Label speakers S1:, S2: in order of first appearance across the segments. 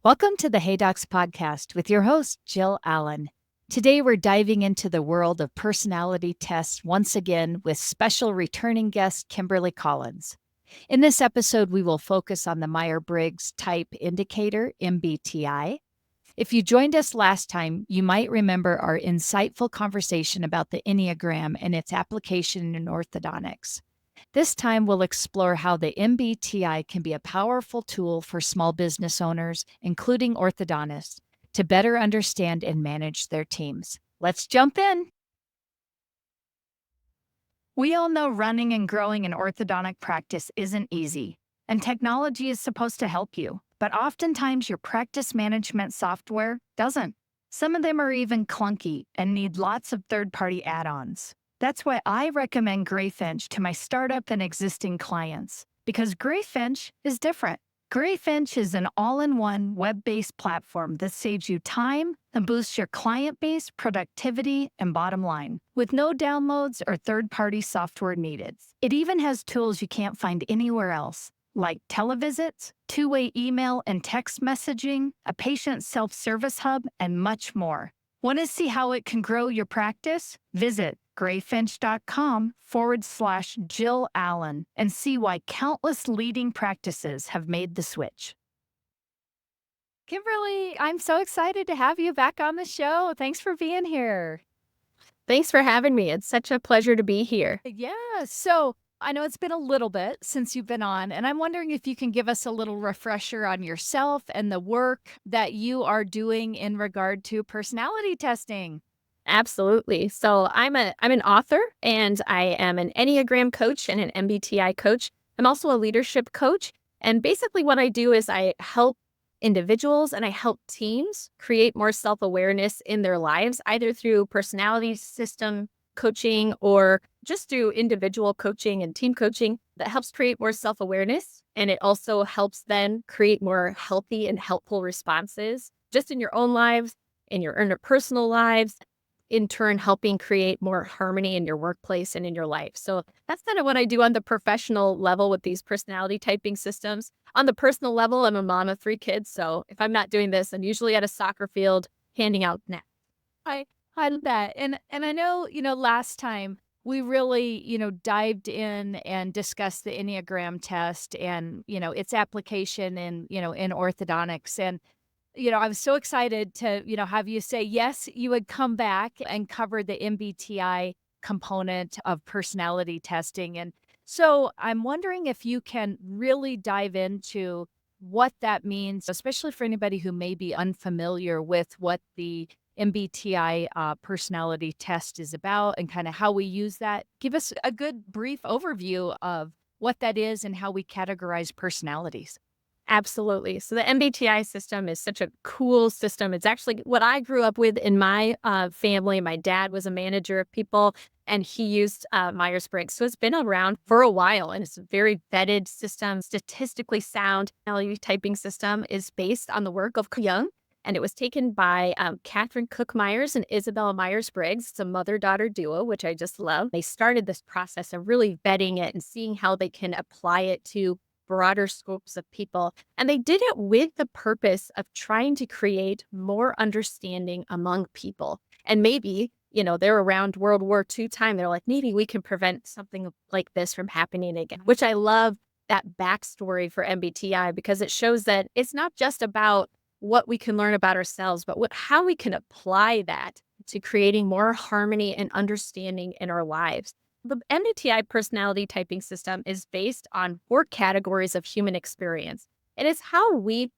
S1: Welcome to the Hey Docs podcast with your host, Jill Allen. Today, we're diving into the world of personality tests once again with special returning guest, Kimberly Collins. In this episode, we will focus on the Myers-Briggs Type Indicator, MBTI. If you joined us last time, you might remember our insightful conversation about the Enneagram and its application in orthodontics. This time, we'll explore how the MBTI can be a powerful tool for small business owners, including orthodontists, to better understand and manage their teams. Let's jump in. We all know running and growing an orthodontic practice isn't easy, and technology is supposed to help you, but oftentimes your practice management software doesn't. Some of them are even clunky and need lots of third-party add-ons. That's why I recommend Greyfinch to my startup and existing clients, because Greyfinch is different. Greyfinch is an all-in-one web-based platform that saves you time and boosts your client base, productivity, and bottom line, with no downloads or third-party software needed. It even has tools you can't find anywhere else, like televisits, two-way email and text messaging, a patient self-service hub, and much more. Want to see how it can grow your practice? Visit greyfinch.com/Jill Allen and see why countless leading practices have made the switch. Kimberly, I'm so excited to have you back on the show. Thanks for being here.
S2: Thanks for having me. It's such a pleasure to be here.
S1: Yeah, so I know it's been a little bit since you've been on, and I'm wondering if you can give us a little refresher on yourself and the work that you are doing in regard to personality testing.
S2: Absolutely. So I'm an author and I am an Enneagram coach and an MBTI coach. I'm also a leadership coach. And basically what I do is I help individuals and I help teams create more self-awareness in their lives, either through personality system coaching or just through individual coaching and team coaching that helps create more self-awareness. And it also helps then create more healthy and helpful responses just in your own lives, in your interpersonal lives, in turn helping create more harmony in your workplace and in your life. So that's kind of what I do on the professional level with these personality typing systems. On the personal level, I'm a mom of 3 kids. So if I'm not doing this, I'm usually at a soccer field handing out snacks.
S1: I love that. And I know, last time we really, dived in and discussed the Enneagram test and, its application in orthodontics. And I was so excited to, have you say, yes, you would come back and cover the MBTI component of personality testing. And so I'm wondering if you can really dive into what that means, especially for anybody who may be unfamiliar with what the MBTI personality test is about and kind of how we use that. Give us a good brief overview of what that is and how we categorize personalities.
S2: Absolutely. So the MBTI system is such a cool system. It's actually what I grew up with in my family. My dad was a manager of people and he used Myers-Briggs. So it's been around for a while and it's a very vetted system, statistically sound. Personality typing system is based on the work of Jung. And it was taken by Catherine Cook Myers and Isabella Myers-Briggs. It's a mother-daughter duo, which I just love. They started this process of really vetting it and seeing how they can apply it to broader scopes of people. And they did it with the purpose of trying to create more understanding among people. And maybe, they're around World War II time. They're like, maybe we can prevent something like this from happening again, which I love that backstory for MBTI because it shows that it's not just about what we can learn about ourselves, but how we can apply that to creating more harmony and understanding in our lives. The MBTI personality typing system is based on 4 categories of human experience. And it's how we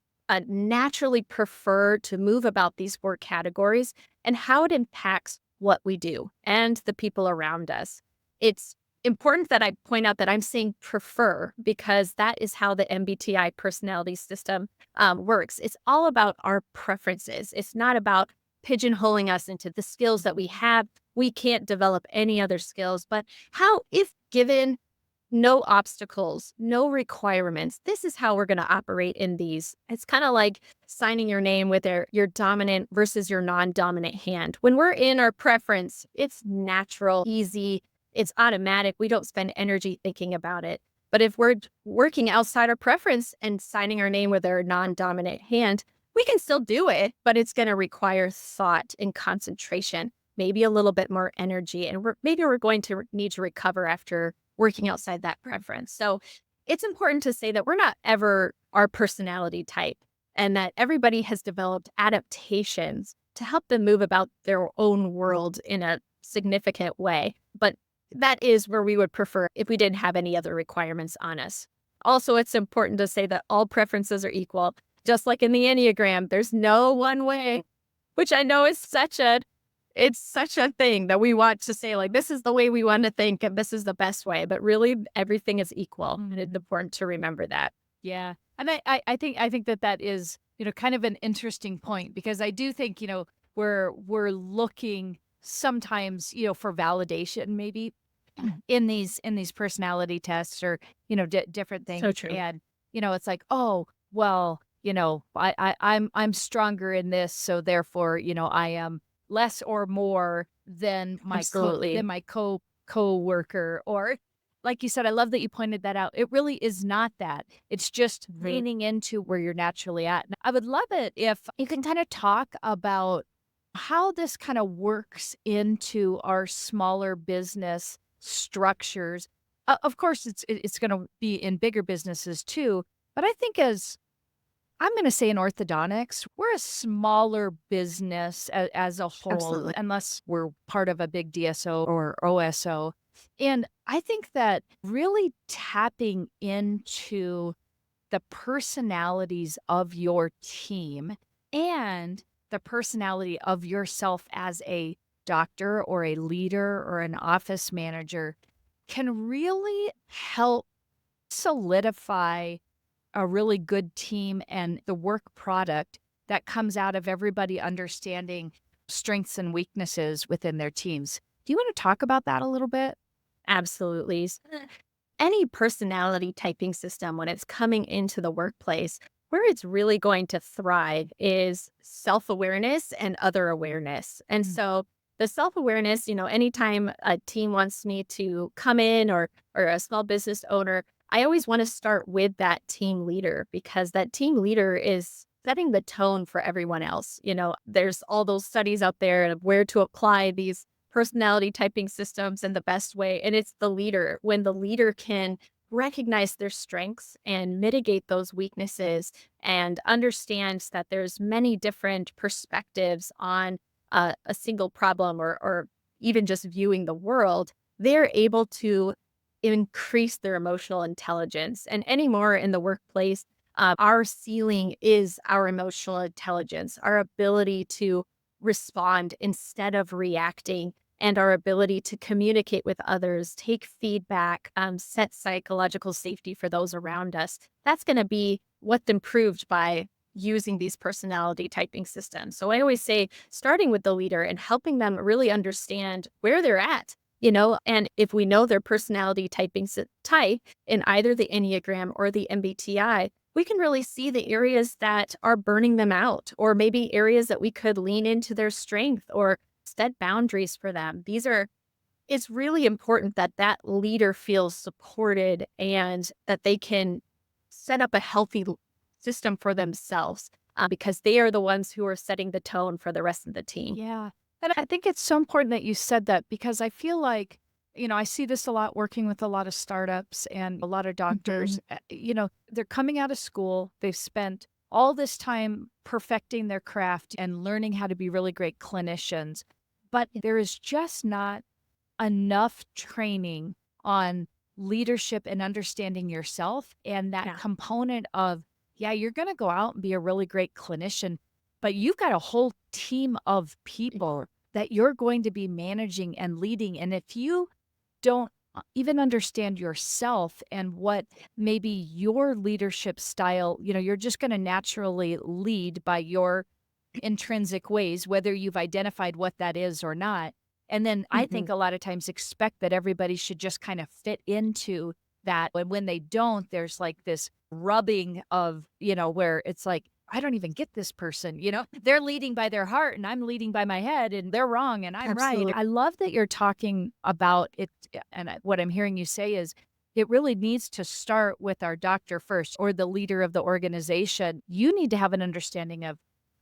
S2: naturally prefer to move about these 4 categories and how it impacts what we do and the people around us. It's important that I point out that I'm saying prefer because that is how the MBTI personality system works. It's all about our preferences. It's not about pigeonholing us into the skills that we have. We can't develop any other skills, but how, if given no obstacles, no requirements, this is how we're going to operate in these. It's kind of like signing your name with your dominant versus your non-dominant hand. When we're in our preference, it's natural, easy, it's automatic. We don't spend energy thinking about it. But if we're working outside our preference and signing our name with our non-dominant hand, We can still do it, but it's going to require thought and concentration, maybe a little bit more energy. And maybe we're going to need to recover after working outside that preference. So it's important to say that we're not ever our personality type and that everybody has developed adaptations to help them move about their own world in a significant way. But that is where we would prefer if we didn't have any other requirements on us. Also, it's important to say that all preferences are equal. Just like in the Enneagram, there's no one way, which I know is such a thing that we want to say, like, this is the way we want to think and this is the best way. But really, everything is equal. And it's important to remember that.
S3: Yeah. And I think that is, kind of an interesting point, because I do think, we're looking sometimes, for validation maybe in these personality tests or, different things.
S2: So true.
S3: And, it's like, oh, well, I'm stronger in this, so therefore, I am less or more than my
S2: Absolutely.
S3: co-worker. Or like you said, I love that you pointed that out. It really is not that. It's just leaning into where you're naturally at. And I would love it if you can kind of talk about how this kind of works into our smaller business structures. Of course, it's going to be in bigger businesses too. But I think I'm going to say in orthodontics, we're a smaller business as a whole,
S2: Absolutely.
S3: unless we're part of a big DSO or OSO. And I think that really tapping into the personalities of your team and the personality of yourself as a doctor or a leader or an office manager can really help solidify a really good team and the work product that comes out of everybody understanding strengths and weaknesses within their teams. Do you want to talk about that a little bit?
S2: Absolutely. Any personality typing system, when it's coming into the workplace, where it's really going to thrive is self-awareness and other awareness. And so the self-awareness, anytime a team wants me to come in or a small business owner, I always want to start with that team leader, because that team leader is setting the tone for everyone else. There's all those studies out there of where to apply these personality typing systems in the best way. And it's the leader. When the leader can recognize their strengths and mitigate those weaknesses and understands that there's many different perspectives on a single problem or even just viewing the world, they're able to increase their emotional intelligence. And anymore in the workplace, our ceiling is our emotional intelligence, our ability to respond instead of reacting, and our ability to communicate with others, take feedback, set psychological safety for those around us. That's going to be what's improved by using these personality typing systems. So I always say, starting with the leader and helping them really understand where they're at, and if we know their personality typing type in either the Enneagram or the MBTI, we can really see the areas that are burning them out, or maybe areas that we could lean into their strength or set boundaries for them. It's really important that that leader feels supported and that they can set up a healthy system for themselves, because they are the ones who are setting the tone for the rest of the team.
S3: Yeah. And I think it's so important that you said that, because I feel like, I see this a lot working with a lot of startups and a lot of doctors. They're coming out of school. They've spent all this time perfecting their craft and learning how to be really great clinicians. But there is just not enough training on leadership and understanding yourself, and that component of, you're going to go out and be a really great clinician, but you've got a whole team of people that you're going to be managing and leading. And if you don't even understand yourself and what maybe your leadership style, you're just going to naturally lead by your intrinsic ways, whether you've identified what that is or not. And then I think a lot of times expect that everybody should just kind of fit into that. And when they don't, there's like this rubbing of, where it's like, I don't even get this person, they're leading by their heart and I'm leading by my head, and they're wrong and I'm
S2: Absolutely.
S3: right. I love that you're talking about it. And what I'm hearing you say is it really needs to start with our doctor first or the leader of the organization. You need to have an understanding of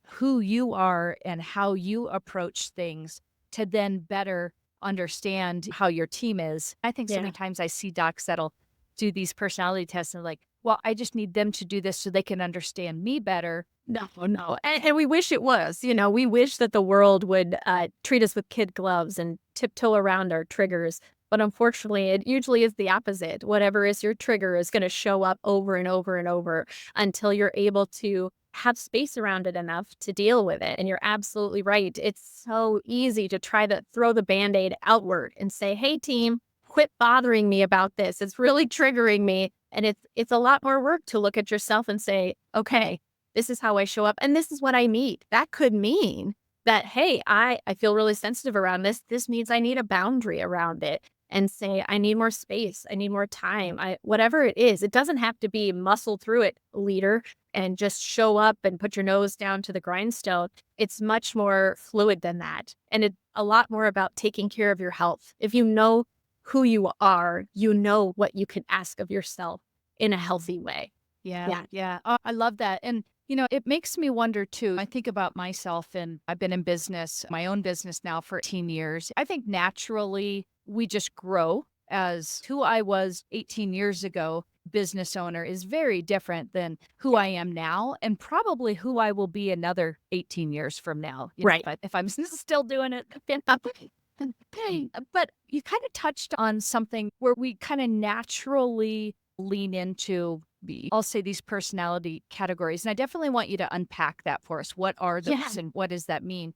S3: who you are and how you approach things to then better understand how your team is. I think so many
S2: Yeah.
S3: times I see docs that'll do these personality tests and like, well, I just need them to do this so they can understand me better.
S2: No, no. And we wish it was. We wish that the world would treat us with kid gloves and tiptoe around our triggers. But unfortunately, it usually is the opposite. Whatever is your trigger is going to show up over and over and over until you're able to have space around it enough to deal with it. And you're absolutely right. It's so easy to try to throw the Band-Aid outward and say, hey, team, quit bothering me about this. It's really triggering me. And it's a lot more work to look at yourself and say, okay, this is how I show up, and this is what I need. That could mean that, hey, I feel really sensitive around this. This means I need a boundary around it and say, I need more space. I need more time. Whatever it is, it doesn't have to be muscle through it, leader, and just show up and put your nose down to the grindstone. It's much more fluid than that. And it's a lot more about taking care of your health. If you know who you are, you know what you can ask of yourself in a healthy way.
S3: Yeah. Yeah. Oh, I love that. And, it makes me wonder too. I think about myself and I've been in business, my own business now for 18 years. I think naturally we just grow as who I was 18 years ago, business owner, is very different than who I am now and probably who I will be another 18 years from now.
S2: Right.
S3: If I'm still doing it. But you kind of touched on something where we kind of naturally lean into, I'll say, these personality categories. And I definitely want you to unpack that for us. What are those
S2: Yeah.
S3: and what does that mean?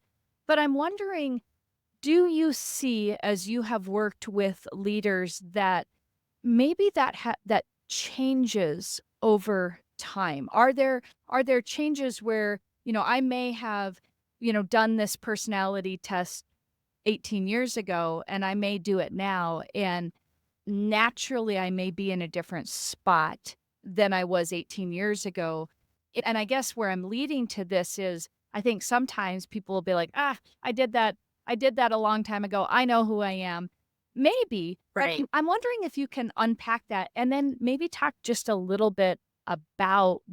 S3: But I'm wondering, do you see, as you have worked with leaders, that maybe that changes over time? Are there changes where, I may have, done this personality test 18 years ago and I may do it now, and naturally I may be in a different spot than I was 18 years ago. And I guess where I'm leading to this is I think sometimes people will be like, I did that. I did that a long time ago. I know who I am. Maybe.
S2: Right.
S3: But I'm wondering if you can unpack that and then maybe talk just a little bit about,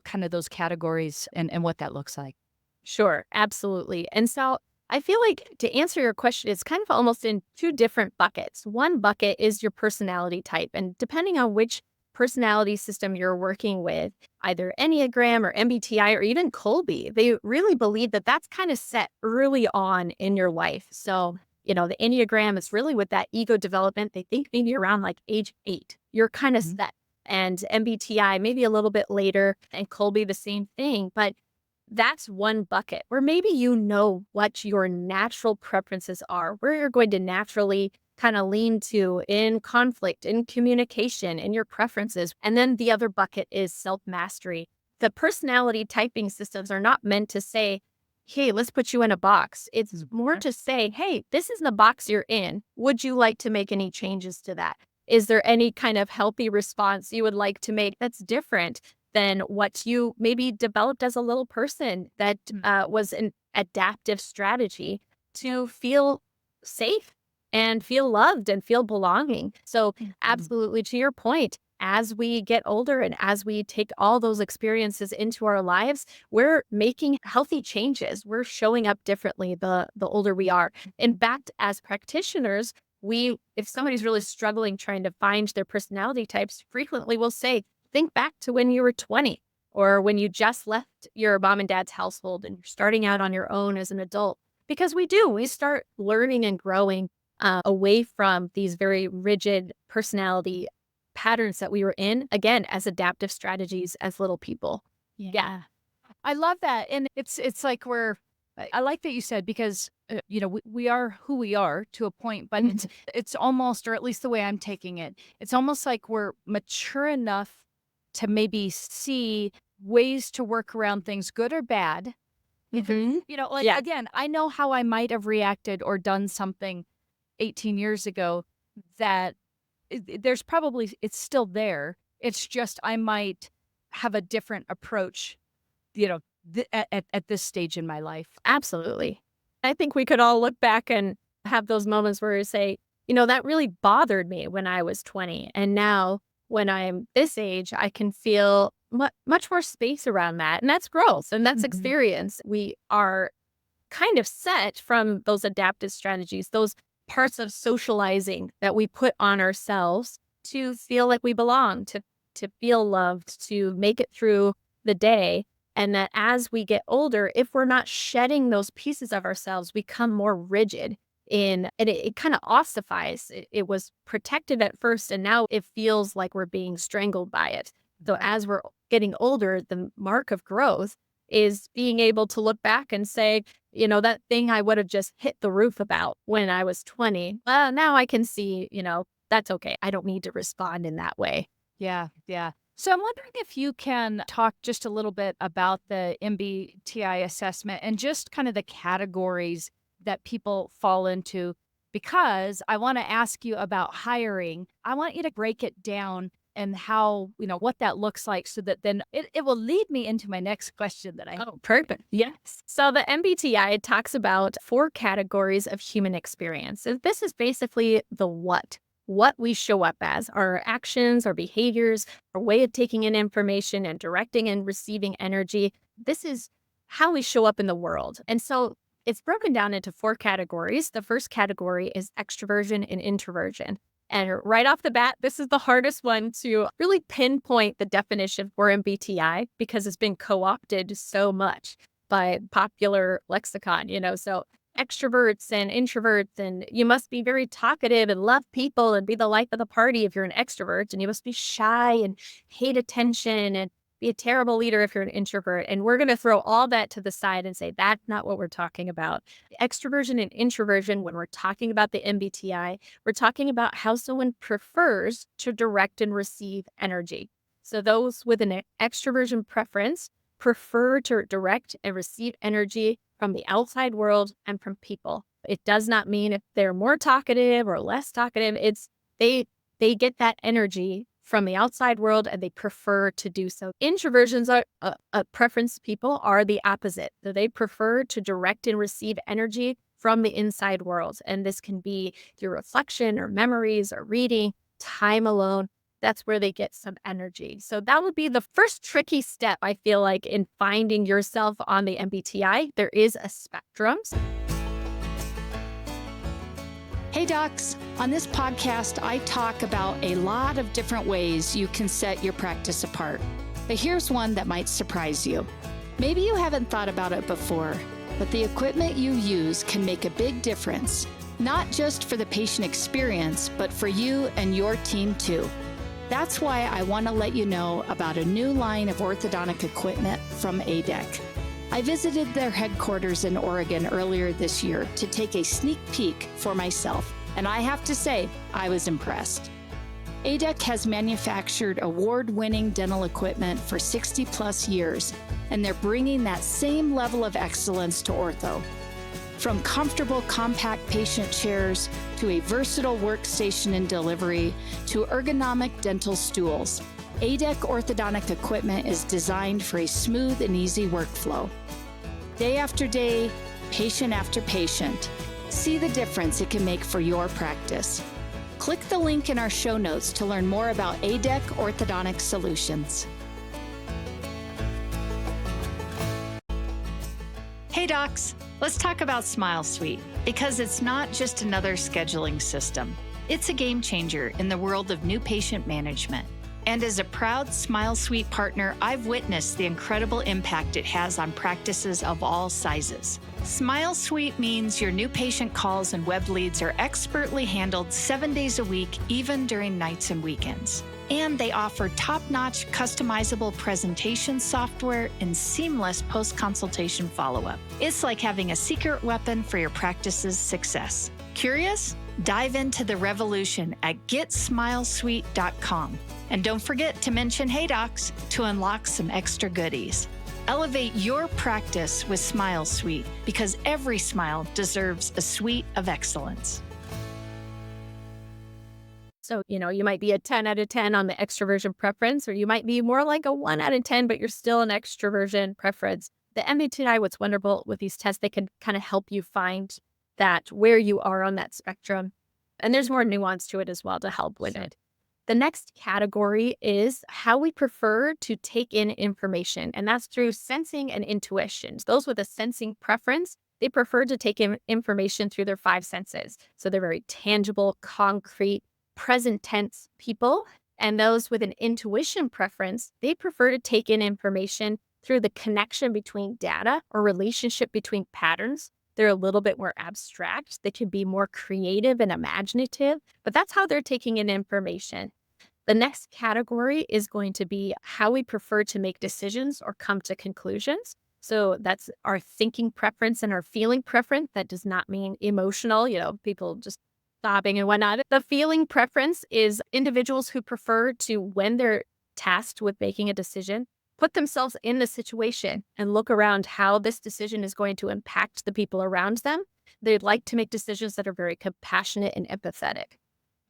S3: kind of those categories and what that looks like.
S2: Sure, absolutely. And so I feel like to answer your question, it's kind of almost in two different buckets. One bucket is your personality type. And depending on which personality system you're working with, either Enneagram or MBTI or even Colby, they really believe that that's kind of set early on in your life. So, the Enneagram is really with that ego development. They think maybe around like age 8, you're kind of set. And MBTI maybe a little bit later, and Colby the same thing. But that's one bucket where maybe you know what your natural preferences are, where you're going to naturally kind of lean to in conflict, in communication, in your preferences. And then the other bucket is self-mastery. The personality typing systems are not meant to say, hey, let's put you in a box. It's more to say, hey, this is the box you're in. Would you like to make any changes to that? Is there any kind of healthy response you would like to make that's different than what you maybe developed as a little person that was an adaptive strategy to feel safe and feel loved and feel belonging? So absolutely, to your point, as we get older and as we take all those experiences into our lives, we're making healthy changes. We're showing up differently the older we are. In fact, as practitioners, if somebody's really struggling trying to find their personality types, frequently we'll say, think back to when you were 20 or when you just left your mom and dad's household and you're starting out on your own as an adult. Because we start learning and growing away from these very rigid personality patterns that we were in, again, as adaptive strategies as little people. Yeah.
S3: I love that. And it's like I like that you said, because, we are who we are to a point, but it's almost, or at least the way I'm taking it, it's almost like we're mature enough to maybe see ways to work around things, good or bad. Again, I know how I might have reacted or done something 18 years ago that there's probably, it's still there. It's just I might have a different approach, at this stage in my life.
S2: Absolutely. I think we could all look back and have those moments where we say, that really bothered me when I was 20. And now when I'm this age, I can feel much more space around that. And that's growth and that's experience. We are kind of set from those adaptive strategies, those parts of socializing that we put on ourselves to feel like we belong, to feel loved, to make it through the day. And that as we get older, if we're not shedding those pieces of ourselves, we become more rigid and it kind of ossifies. It was protective at first, and now it feels like we're being strangled by it. So as we're getting older, the mark of growth is being able to look back and say, that thing I would have just hit the roof about when I was 20. Well, now I can see, that's okay. I don't need to respond in that way.
S3: Yeah, yeah. So I'm wondering if you can talk just a little bit about the MBTI assessment and just kind of the categories that people fall into, because I want to ask you about hiring. I want you to break it down and how, what that looks like, so that then it will lead me into my next question that I have.
S2: Oh, perfect. Yes. So the MBTI talks about 4 categories of human experience. And this is basically the what we show up as, our actions, our behaviors, our way of taking in information and directing and receiving energy. This is how we show up in the world. And so it's broken down into 4 categories. The first category is extroversion and introversion. And right off the bat, this is the hardest one to really pinpoint the definition for MBTI because it's been co-opted so much by popular lexicon, so extroverts and introverts, and you must be very talkative and love people and be the life of the party if you're an extrovert, and you must be shy and hate attention and be a terrible leader if you're an introvert. And we're going to throw all that to the side and say that's not what we're talking about. Extroversion and introversion, when we're talking about the MBTI, we're talking about how someone prefers to direct and receive energy. So those with an extroversion preference prefer to direct and receive energy from the outside world and from people. It does not mean if they're more talkative or less talkative. It's they get that energy from the outside world and they prefer to do so. Introversions are preference people are the opposite. So they prefer to direct and receive energy from the inside world. And this can be through reflection or memories or reading, time alone. That's where they get some energy. So that would be the first tricky step, I feel like, in finding yourself on the MBTI. There is a spectrum.
S1: Hey docs, on this podcast, I talk about a lot of different ways you can set your practice apart. But here's one that might surprise you. Maybe you haven't thought about it before, but the equipment you use can make a big difference, not just for the patient experience, but for you and your team too. That's why I want to let you know about a new line of orthodontic equipment from ADEC. I visited their headquarters in Oregon earlier this year to take a sneak peek for myself, and I have to say, I was impressed. ADEC has manufactured award-winning dental equipment for 60 plus years, and they're bringing that same level of excellence to ortho. From comfortable, compact patient chairs to a versatile workstation and delivery to ergonomic dental stools, ADEC orthodontic equipment is designed for a smooth and easy workflow. Day after day, patient after patient, see the difference it can make for your practice. Click the link in our show notes to learn more about ADEC Orthodontic Solutions. Hey docs, let's talk about Smile Suite, because it's not just another scheduling system. It's a game changer in the world of new patient management. And as a proud Smile Suite partner, I've witnessed the incredible impact it has on practices of all sizes. Smile Suite means your new patient calls and web leads are expertly handled 7 days a week, even during nights and weekends. And they offer top-notch customizable presentation software and seamless post-consultation follow-up. It's like having a secret weapon for your practice's success. Curious? Dive into the revolution at GetSmileSuite.com. And don't forget to mention Hey Docs to unlock some extra goodies. Elevate your practice with Smile Suite, because every smile deserves a suite of excellence.
S2: So, you might be a 10 out of 10 on the extroversion preference, or you might be more like a 1 out of 10, but you're still an extroversion preference. The MBTI, what's wonderful with these tests, they can kind of help you find that where you are on that spectrum. And there's more nuance to it as well to help with
S3: Sure.
S2: it. The next category is how we prefer to take in information, and that's through sensing and intuition. Those with a sensing preference, they prefer to take in information through their five senses. So they're very tangible, concrete, present tense people. And those with an intuition preference, they prefer to take in information through the connection between data or relationship between patterns. They're a little bit more abstract. They can be more creative and imaginative, but that's how they're taking in information. The next category is going to be how we prefer to make decisions or come to conclusions. So that's our thinking preference and our feeling preference. That does not mean emotional, people just sobbing and whatnot. The feeling preference is individuals who prefer to, when they're tasked with making a decision, put themselves in the situation and look around how this decision is going to impact the people around them. They'd like to make decisions that are very compassionate and empathetic.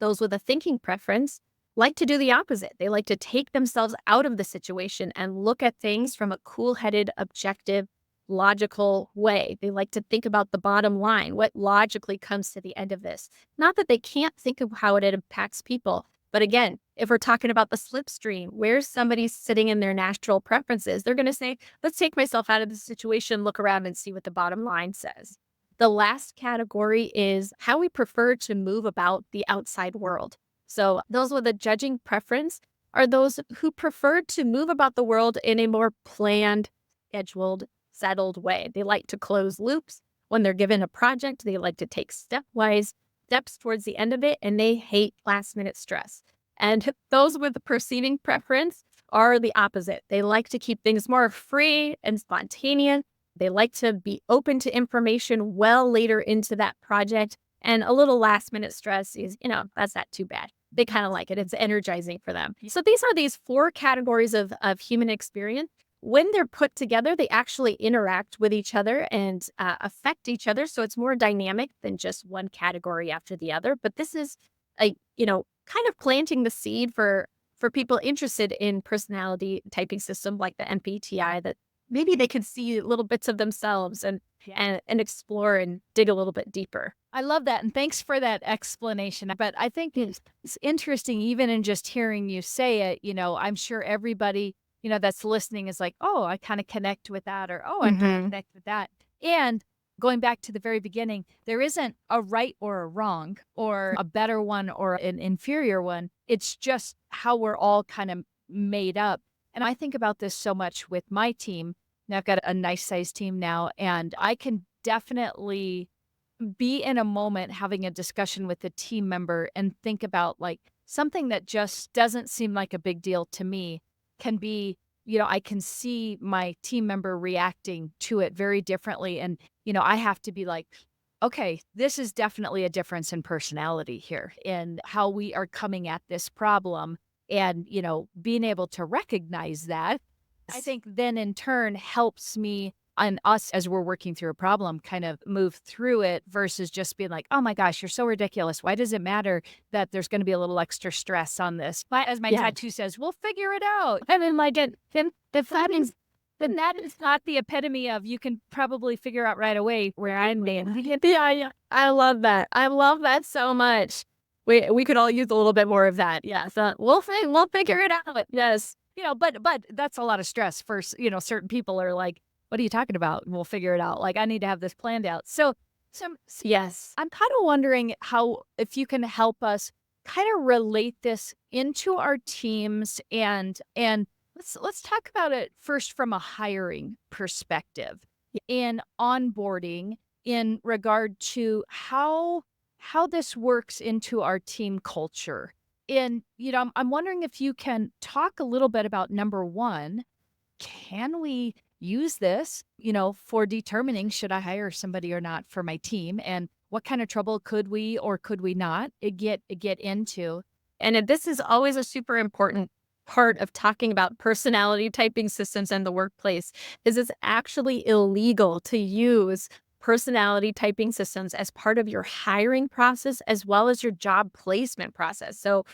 S2: Those with a thinking preference like to do the opposite. They like to take themselves out of the situation and look at things from a cool-headed, objective, logical way. They like to think about the bottom line, what logically comes to the end of this. Not that they can't think of how it impacts people, but again, if we're talking about the slipstream, where somebody's sitting in their natural preferences, they're going to say, let's take myself out of the situation, look around and see what the bottom line says. The last category is how we prefer to move about the outside world. So those with a judging preference are those who prefer to move about the world in a more planned, scheduled, settled way. They like to close loops. When they're given a project, they like to take stepwise steps towards the end of it, and they hate last-minute stress. And those with the perceiving preference are the opposite. They like to keep things more free and spontaneous. They like to be open to information well later into that project. And a little last-minute stress is, that's not too bad. They kind of like it. It's energizing for them. So these are these four categories of human experience. When they're put together, they actually interact with each other and affect each other. So it's more dynamic than just one category after the other. But this is kind of planting the seed for people interested in personality typing system like the MBTI, that maybe they could see little bits of themselves and explore and dig a little bit deeper.
S3: I love that. And thanks for that explanation. But I think it's interesting, even in just hearing you say it, I'm sure everybody, that's listening is like, oh, I kind of connect with that, or, oh, I kind of connect with that. And going back to the very beginning, there isn't a right or a wrong or a better one or an inferior one. It's just how we're all kind of made up. And I think about this so much with my team. Now I've got a nice sized team now, and I can definitely be in a moment having a discussion with a team member and think about like something that just doesn't seem like a big deal to me can be, I can see my team member reacting to it very differently. And, I have to be like, okay, this is definitely a difference in personality here in how we are coming at this problem. And, being able to recognize that, I think then in turn helps me and us as we're working through a problem kind of move through it versus just being like, oh my gosh, you're so ridiculous. Why does it matter that there's going to be a little extra stress on this? But as my tattoo says, we'll figure it out. And then then that is not the epitome of you can probably figure out right away where I'm being.
S2: Yeah. I love that. I love that so much. We could all use a little bit more of that. Yeah. So we'll figure it out. Yes.
S3: But that's a lot of stress for, certain people are like, what are you talking about? We'll figure it out. Like, I need to have this planned out. So
S2: yes.
S3: I'm kind of wondering if you can help us kind of relate this into our teams and let's talk about it first from a hiring perspective in onboarding in regard to how this works into our team culture. And, I'm wondering if you can talk a little bit about number one, can we use this, for determining should I hire somebody or not for my team, and what kind of trouble could we or could we not get into?
S2: And this is always a super important part of talking about personality typing systems in the workplace is it's actually illegal to use personality typing systems as part of your hiring process as well as your job placement process. So,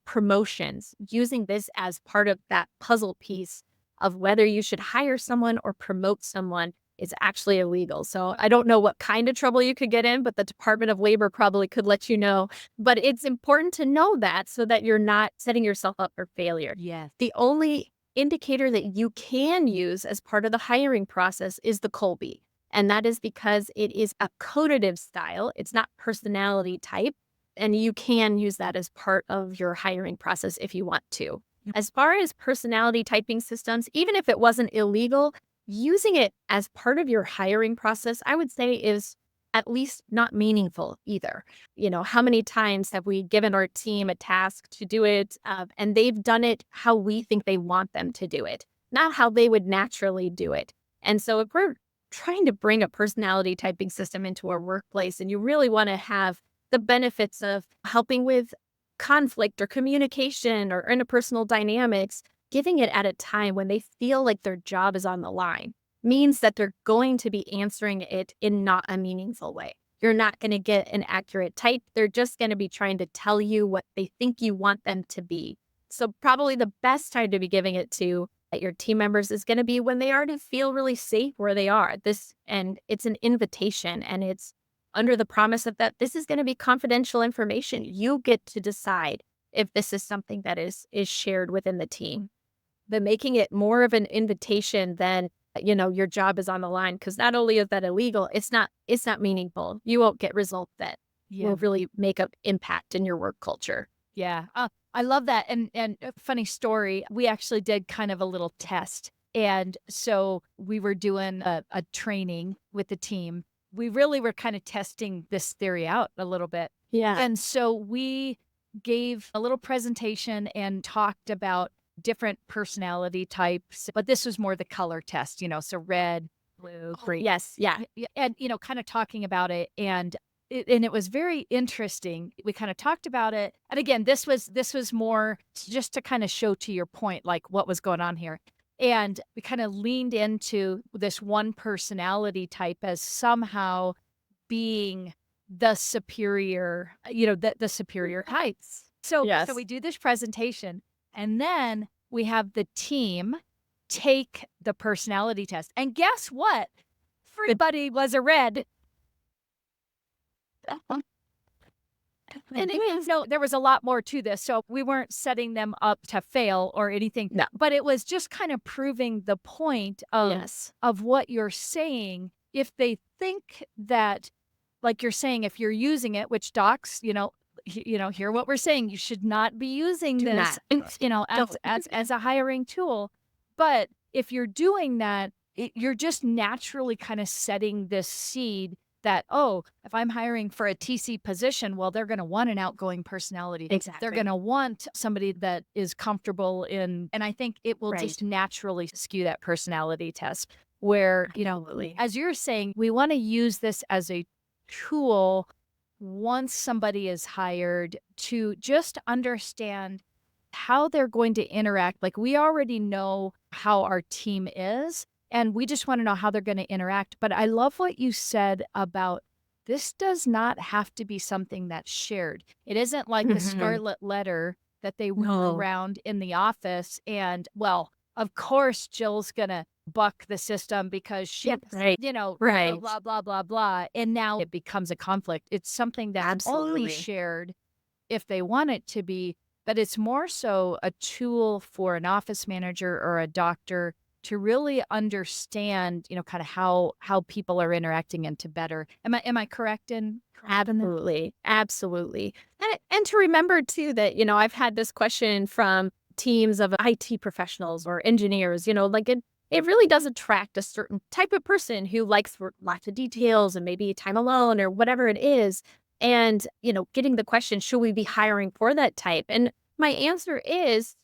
S2: promotions, using this as part of that puzzle piece of whether you should hire someone or promote someone is actually illegal. So I don't know what kind of trouble you could get in, but the Department of Labor probably could let you know. But it's important to know that so that you're not setting yourself up for failure.
S3: Yes.
S2: The only indicator that you can use as part of the hiring process is the Colby. And that is because it is a codative style. It's not personality type. And you can use that as part of your hiring process if you want to. As far as personality typing systems, even if it wasn't illegal, using it as part of your hiring process, I would say is at least not meaningful either. How many times have we given our team a task to do it and they've done it how we think they want them to do it, not how they would naturally do it. And so if we're trying to bring a personality typing system into our workplace and you really want to have the benefits of helping with conflict or communication or interpersonal dynamics, giving it at a time when they feel like their job is on the line means that they're going to be answering it in not a meaningful way. You're not going to get an accurate type. They're just going to be trying to tell you what they think you want them to be. So probably the best time to be giving it to your team members is going to be when they already feel really safe where they are. And it's an invitation, and it's under the promise of that this is going to be confidential information. You get to decide if this is something that is shared within the team. But making it more of an invitation than, your job is on the line, because not only is that illegal, it's not meaningful. You won't get results that will really make an impact in your work culture.
S3: Yeah. I love that. And a funny story, we actually did kind of a little test. And so we were doing a training with the team. We really were kind of testing this theory out a little bit.
S2: Yeah.
S3: And so we gave a little presentation and talked about different personality types, but this was more the color test, so red, blue, green.
S2: Yes. Yeah.
S3: And, kind of talking about it. And it was very interesting. We kind of talked about it. And again, this was more just to kind of show to your point, like what was going on here. And we kind of leaned into this one personality type as somehow being the superior, the superior types. So we do this presentation, and then we have the team take the personality test. And guess what? Everybody was a red. And there was a lot more to this. So we weren't setting them up to fail or anything.
S2: No.
S3: But it was just kind of proving the point of what you're saying. If they think that, like you're saying, if you're using it, which docs, hear what we're saying. You should not be using this, as a hiring tool. But if you're doing that, you're just naturally kind of setting this seed that, if I'm hiring for a TC position, well, they're going to want an outgoing personality.
S2: Exactly.
S3: They're going to want somebody that is comfortable in, and I think it will just naturally skew that personality test where, as you're saying, we want to use this as a tool once somebody is hired to just understand how they're going to interact. Like, we already know how our team is, and we just want to know how they're going to interact. But I love what you said about this does not have to be something that's shared. It isn't like the scarlet letter that they went around in the office and, well, of course, Jill's going to buck the system because she's, blah, blah, blah, blah. And now it becomes a conflict. It's something that's only shared if they want it to be, but it's more so a tool for an office manager or a doctor to really understand, kind of how people are interacting and to better. Am I correct in?
S2: Absolutely. And to remember too that, I've had this question from teams of IT professionals or engineers, it really does attract a certain type of person who likes lots of details and maybe time alone or whatever it is. And, getting the question, should we be hiring for that type? And my answer is,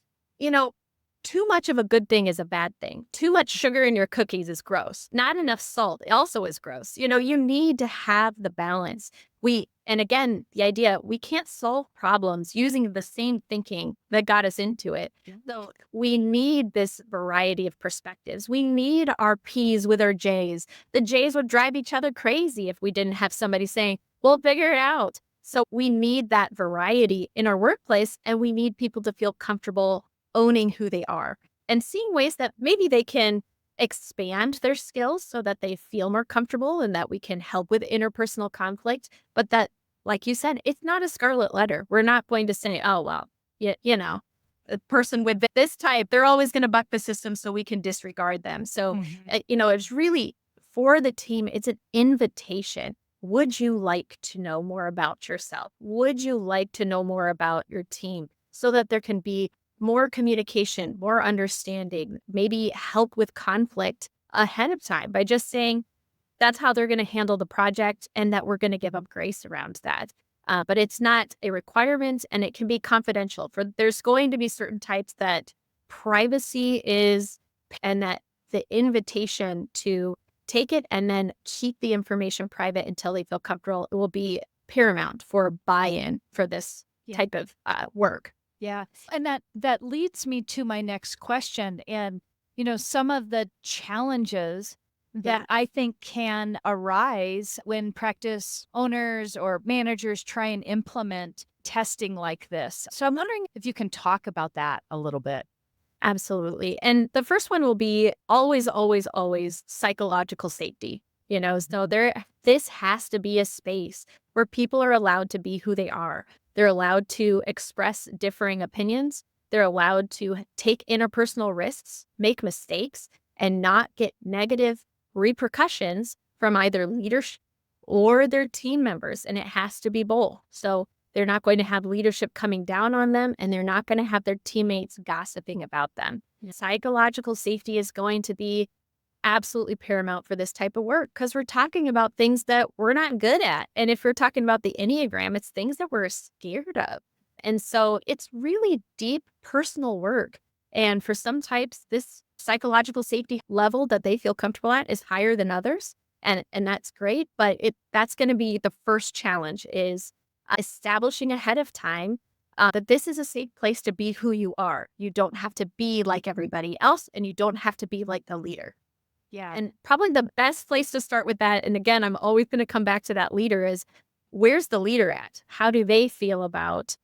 S2: too much of a good thing is a bad thing. Too much sugar in your cookies is gross. Not enough salt also is gross. You need to have the balance. And again, the idea, we can't solve problems using the same thinking that got us into it. So we need this variety of perspectives. We need our P's with our J's. The J's would drive each other crazy if we didn't have somebody saying, we'll figure it out. So we need that variety in our workplace, and we need people to feel comfortable owning who they are and seeing ways that maybe they can expand their skills so that they feel more comfortable and that we can help with interpersonal conflict. But that, like you said, it's not a scarlet letter. We're not going to say, oh, well, you know, a person with this type, they're always going to buck the system so we can disregard them. So, it's really for the team, it's an invitation. Would you like to know more about yourself? Would you like to know more about your team so that there can be more communication, more understanding, maybe help with conflict ahead of time by just saying that's how they're going to handle the project and that we're going to give them grace around that. But it's not a requirement and it can be confidential. There's going to be certain types that privacy is, and that the invitation to take it and then keep the information private until they feel comfortable, it will be paramount for buy-in for this type of work.
S3: Yeah. And that leads me to my next question. And, some of the challenges that I think can arise when practice owners or managers try and implement testing like this. So I'm wondering if you can talk about that a little bit.
S2: Absolutely. And the first one will be always, always, always psychological safety. So this has to be a space where people are allowed to be who they are. They're allowed to express differing opinions. They're allowed to take interpersonal risks, make mistakes, and not get negative repercussions from either leadership or their team members. And it has to be both. So they're not going to have leadership coming down on them, and they're not going to have their teammates gossiping about them. Psychological safety is going to be absolutely paramount for this type of work because we're talking about things that we're not good at. And if we're talking about the Enneagram, it's things that we're scared of. And so it's really deep personal work. And for some types, this psychological safety level that they feel comfortable at is higher than others. And that's great. But that's going to be the first challenge is establishing ahead of time that this is a safe place to be who you are. You don't have to be like everybody else, and you don't have to be like the leader.
S3: Yeah.
S2: And probably the best place to start with that, and again, I'm always going to come back to that leader, is where's the leader at? How do they feel about,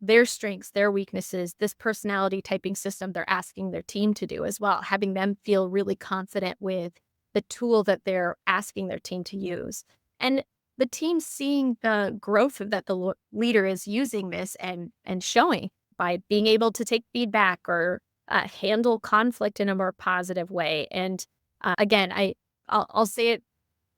S2: their strengths, their weaknesses, this personality typing system they're asking their team to do as well, having them feel really confident with the tool that they're asking their team to use. And the team seeing the growth that the leader is using this and showing by being able to take feedback or handle conflict in a more positive way. And again, I'll say it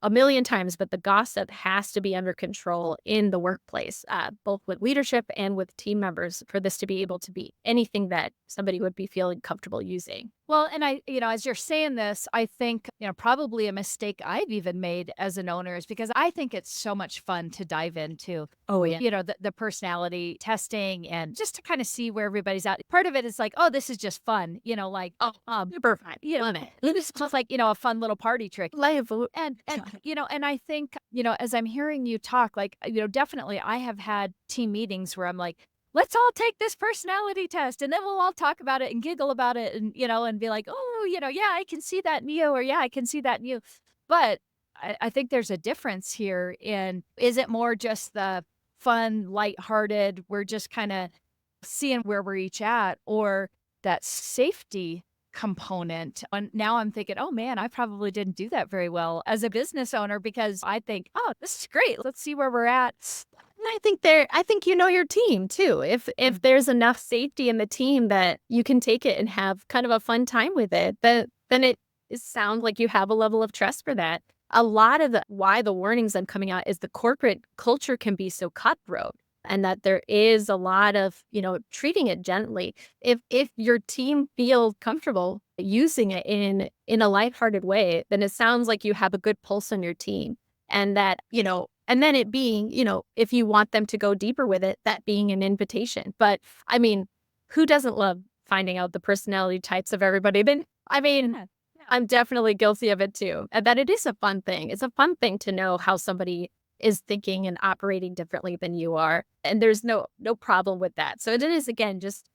S2: a million times, but the gossip has to be under control in the workplace, both with leadership and with team members, for this to be able to be anything that somebody would be feeling comfortable using.
S3: Well, and as you're saying this, I think, probably a mistake I've even made as an owner is because I think it's so much fun to dive into,
S2: Oh, yeah.
S3: the personality testing and just to kind of see where everybody's at. Part of it is like, oh, this is just fun,
S2: Super fun.
S3: Love it. It's just like, a fun little party trick. And and I think, as I'm hearing you talk, like, definitely I have had team meetings where I'm like, let's all take this personality test and then we'll all talk about it and giggle about it and, and be like, oh, yeah, I can see that in you, or yeah, I can see that in you. But I think there's a difference here in, is it more just the fun, lighthearted, we're just kind of seeing where we're each at, or that safety component? And now I'm thinking, oh man, I probably didn't do that very well as a business owner because I think, oh, this is great. Let's see where we're at.
S2: And I think your team too. If there's enough safety in the team that you can take it and have kind of a fun time with it, then it sounds like you have a level of trust for that. A lot of why the warnings I'm coming out is the corporate culture can be so cutthroat, and that there is a lot of, treating it gently. If your team feels comfortable using it in a lighthearted way, then it sounds like you have a good pulse on your team, and that, and then it being, if you want them to go deeper with it, that being an invitation. But I mean, who doesn't love finding out the personality types of everybody? Then, I'm definitely guilty of it too. And that it is a fun thing. It's a fun thing to know how somebody is thinking and operating differently than you are. And there's no problem with that. So it is, again, just,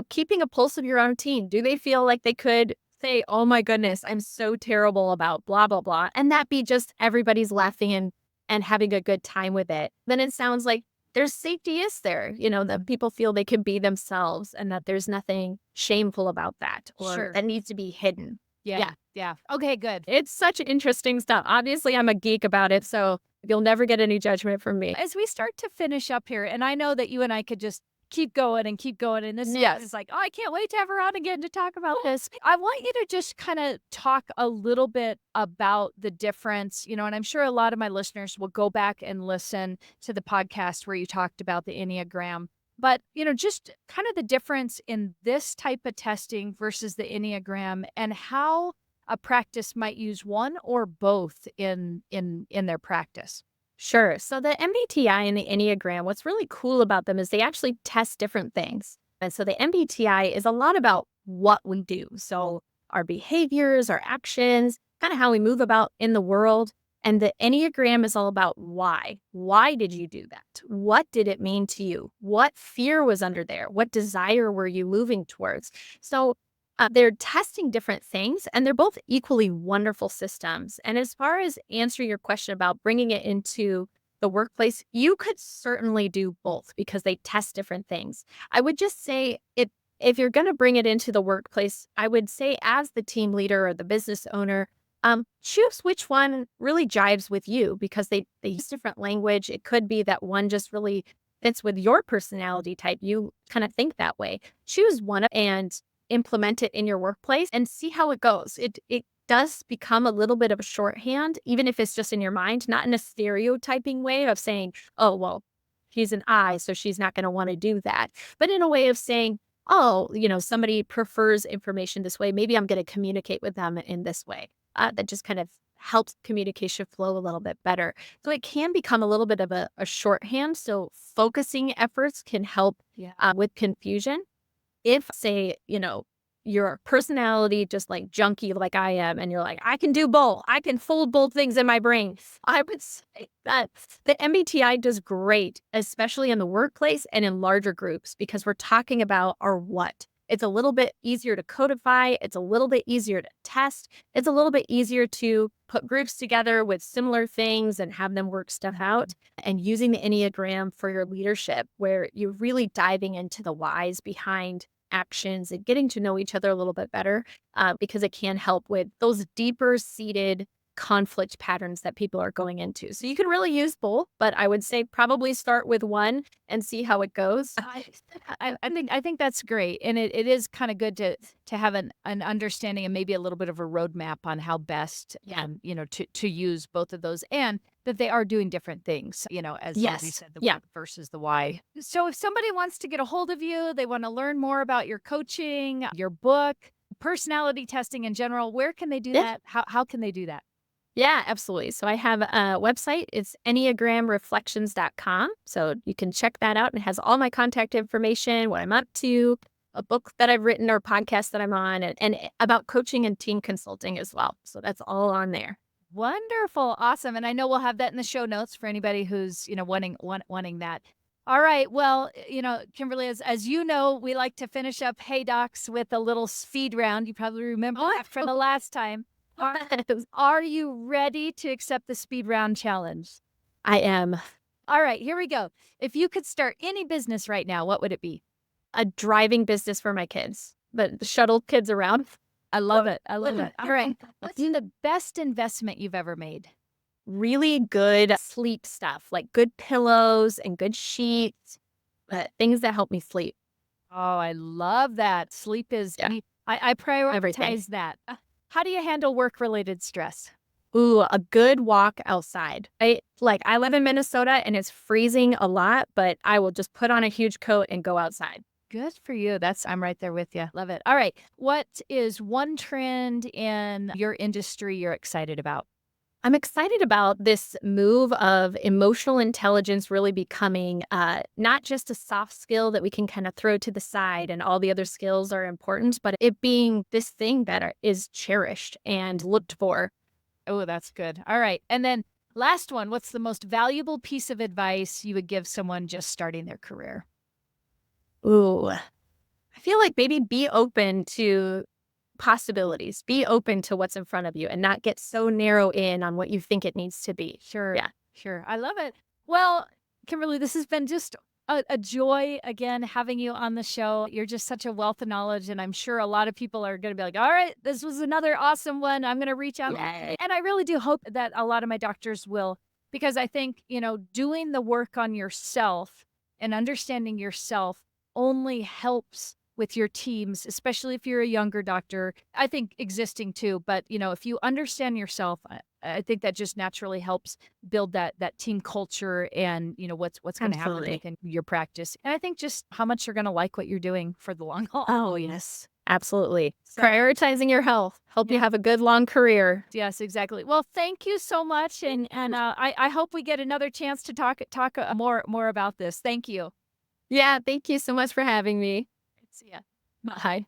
S2: keeping a pulse of your own team. Do they feel like they could say, oh my goodness, I'm so terrible about blah, blah, blah, and that be just everybody's laughing and having a good time with it? Then it sounds like there's safety is there, that people feel they can be themselves and that there's nothing shameful about that or
S3: Sure.
S2: that needs to be hidden.
S3: Yeah. Yeah. Okay, good.
S2: It's such interesting stuff. Obviously, I'm a geek about it, so you'll never get any judgment from me.
S3: As we start to finish up here, and I know that you and I could just keep going and keep going, and this
S2: Yes.
S3: is like, oh, I can't wait to have her on again to talk about this. I want you to just kind of talk a little bit about the difference, and I'm sure a lot of my listeners will go back and listen to the podcast where you talked about the Enneagram. But, just kind of the difference in this type of testing versus the Enneagram and how a practice might use one or both in their practice.
S2: Sure. So the MBTI and the Enneagram, what's really cool about them is they actually test different things. And so the MBTI is a lot about what we do. So our behaviors, our actions, kind of how we move about in the world. And the Enneagram is all about why. Why did you do that? What did it mean to you? What fear was under there? What desire were you moving towards? So they're testing different things, and they're both equally wonderful systems. And as far as answering your question about bringing it into the workplace, you could certainly do both because they test different things. I would just say if you're going to bring it into the workplace, I would say as the team leader or the business owner, choose which one really jives with you because they use different language. It could be that one just really fits with your personality type. You kind of think that way. Choose one and implement it in your workplace and see how it goes. It does become a little bit of a shorthand, even if it's just in your mind, not in a stereotyping way of saying, oh, well, she's an I, so she's not going to want to do that. But in a way of saying, oh, somebody prefers information this way. Maybe I'm going to communicate with them in this way. That just kind of helps communication flow a little bit better. So it can become a little bit of a shorthand. So focusing efforts can help with confusion. If, say, your personality just like junky like I am, and you're like, I can do both. I can fold both things in my brain. I would say that the MBTI does great, especially in the workplace and in larger groups, because we're talking about our what. It's a little bit easier to codify. It's a little bit easier to test. It's a little bit easier to put groups together with similar things and have them work stuff out. And using the Enneagram for your leadership, where you're really diving into the whys behind actions and getting to know each other a little bit better, because it can help with those deeper seated conflict patterns that people are going into. So you can really use both, but I would say probably start with one and see how it goes.
S3: I think that's great, and it is kind of good to have an understanding and maybe a little bit of a roadmap on how best to use both of those, and that they are doing different things. As we said, the what versus the why. So if somebody wants to get a hold of you, they want to learn more about your coaching, your book, personality testing in general, where can they do that? How can they do that?
S2: Yeah, absolutely. So I have a website. It's enneagramreflections.com. So you can check that out. It has all my contact information, what I'm up to, a book that I've written or podcast that I'm on, and about coaching and team consulting as well. So that's all on there.
S3: Wonderful. Awesome. And I know we'll have that in the show notes for anybody who's, wanting that. All right. Well, Kimberly, as you know, we like to finish up Hey Docs with a little speed round. You probably remember that from the last time. Are you ready to accept the speed round challenge?
S2: I am.
S3: All right, here we go. If you could start any business right now, what would it be?
S2: A driving business for my kids, but shuttle kids around.
S3: I love it. I love it. All right. What's the best investment you've ever made?
S2: Really good sleep stuff, like good pillows and good sheets, things that help me sleep.
S3: Oh, I love that. Sleep is, I prioritize
S2: Everything.
S3: that. How do you handle work-related stress?
S2: Ooh, a good walk outside. I live in Minnesota and it's freezing a lot, but I will just put on a huge coat and go outside.
S3: Good for you. I'm right there with you. Love it. All right. What is one trend in your industry you're excited about?
S2: I'm excited about this move of emotional intelligence really becoming not just a soft skill that we can kind of throw to the side and all the other skills are important, but it being this thing that is cherished and looked for.
S3: Oh, that's good. All right. And then last one, what's the most valuable piece of advice you would give someone just starting their career?
S2: Ooh, I feel like maybe be open to possibilities. Be open to what's in front of you and not get so narrow in on what you think it needs to be.
S3: Sure.
S2: Yeah.
S3: Sure. I love it. Well, Kimberly, this has been just a joy again having you on the show. You're just such a wealth of knowledge, and I'm sure a lot of people are going to be like, all right, this was another awesome one. I'm going to reach out.
S2: Yay.
S3: And I really do hope that a lot of my doctors will, because I think, doing the work on yourself and understanding yourself only helps with your teams, especially if you're a younger doctor. I think existing too, but if you understand yourself, I think that just naturally helps build that team culture and what's going to happen
S2: Absolutely.
S3: within your practice. And I think just how much you're going to like what you're doing for the long haul.
S2: Oh, yes. Absolutely.
S3: So-
S2: Prioritizing your health. Help you have a good long career.
S3: Yes, exactly. Well, thank you so much, and I hope we get another chance to talk more about this. Thank you.
S2: Yeah, thank you so much for having me.
S3: See ya.
S2: Bye.